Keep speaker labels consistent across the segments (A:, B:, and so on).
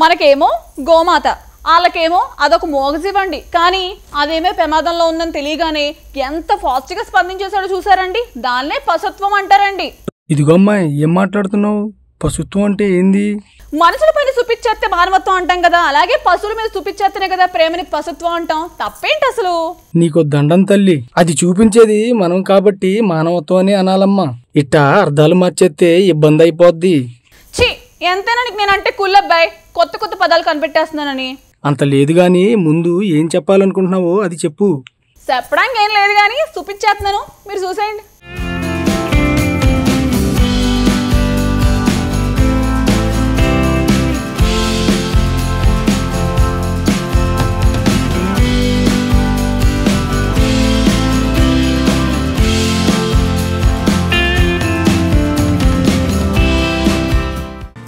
A: మనకేమో గోమాత, వాళ్ళకేమో అదొక మోగజివ్వండి. కానీ అదేమే ప్రమాదంలో ఉందని తెలియగానే ఎంత ఫాస్ట్గా స్పందించేశాడో చూసారండి. దాన్నే పశుత్వం అంటారండి.
B: ఇదిగో అమ్మాయి, ఏం మాట్లాడుతున్నావు? పశుత్వం అంటే ఏంది?
A: మనుషుల పైన చూపించేస్తే మానవత్వం అంటాం కదా, అలాగే పశువుల మీద చూపించేస్తేనే కదా ప్రేమని పశుత్వం అంటాం. తప్పేంటి అసలు?
B: నీకో దండం తల్లి, అది చూపించేది మనం కాబట్టి మానవత్వం అని అనాలమ్మా. ఇట్టా అర్థాలు మార్చేస్తే ఇబ్బంది అయిపోద్ది.
A: ఛీ, ఎంతైనా నీకు నేనంటే కుల్లబ్బాయి, కొత్త కొత్త పదాలు కనిపెట్టేస్తున్నానని.
B: అంత లేదు గాని ముందు ఏం చెప్పాలనుకుంటున్నావో అది చెప్పు.
A: చెప్పడానికి ఏం లేదు కానీ చూపించేస్తున్నాను, మీరు చూసేయండి.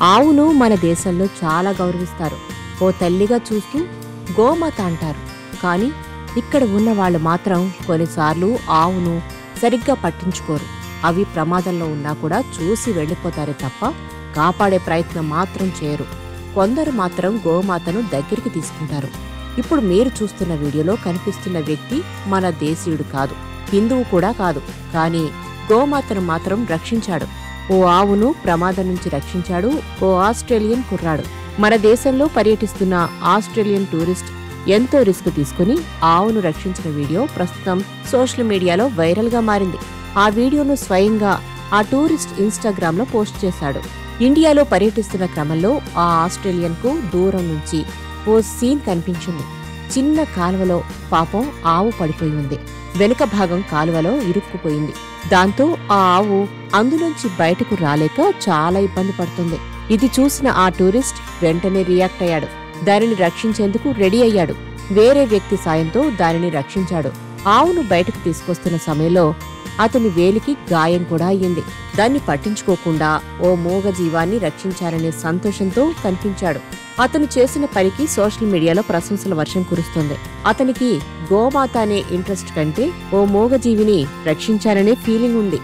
C: ఆవును మన దేశంలో చాలా గౌరవిస్తారు. ఓ తల్లిగా చూస్తూ గోమాత అంటారు. కానీ ఇక్కడ ఉన్న వాళ్ళు మాత్రం కొన్నిసార్లు ఆవును సరిగ్గా పట్టించుకోరు. అవి ప్రమాదంలో ఉన్నా కూడా చూసి వెళ్ళిపోతారే తప్ప కాపాడే ప్రయత్నం మాత్రం చేయరు. కొందరు మాత్రం గోమాతను దగ్గరికి తీసుకుంటారు. ఇప్పుడు మీరు చూస్తున్న వీడియోలో కనిపిస్తున్న వ్యక్తి మన దేశీయుడు కాదు, హిందువు కూడా కాదు. కానీ గోమాతను మాత్రం రక్షించాడు. ఓ ఆవును ప్రమాదం నుంచి రక్షించాడు ఓ ఆస్ట్రేలియన్ కుర్రాడు. మన దేశంలో పర్యటిస్తున్న ఆస్ట్రేలియన్ టూరిస్ట్ ఎంతో రిస్క్ తీసుకుని ఆవును రక్షించిన వీడియో ప్రస్తుతం సోషల్ మీడియాలో వైరల్ గా మారింది. ఆ వీడియోను స్వయంగా ఆ టూరిస్ట్ ఇన్స్టాగ్రామ్ లో పోస్ట్ చేశాడు. ఇండియాలో పర్యటిస్తున్న క్రమంలో ఆ ఆస్ట్రేలియన్ కు దూరం నుంచి ఓ సీన్ కనిపించింది. చిన్న కాలువలో పాపం ఆవు పడిపోయి ఉంది. వెనుక భాగం కాలువలో ఇరుక్కుపోయింది. దాంతో ఆ ఆవు అందులోంచి బయటకు రాలేక చాలా ఇబ్బంది పడుతుంది. ఇది చూసిన ఆ టూరిస్ట్ వెంటనే రియాక్ట్ అయ్యాడు. దానిని రక్షించేందుకు రెడీ అయ్యాడు. వేరే వ్యక్తి సాయంతో దానిని రక్షించాడు. ఆవును బయటకు తీసుకొస్తున్న సమయంలో అతని వేలికి గాయం కూడా అయ్యింది. దాన్ని పట్టించుకోకుండా ఓ మూగ జీవాన్ని రక్షించారనే సంతోషంతో కనిపించాడు. అతను చేసిన పనికి సోషల్ మీడియాలో ప్రశంసల వర్షం కురుస్తుంది. అతనికి గోమాత అనే ఇంట్రెస్ట్ కంటే ఓ మూగజీవిని రక్షించారనే ఫీలింగ్ ఉంది.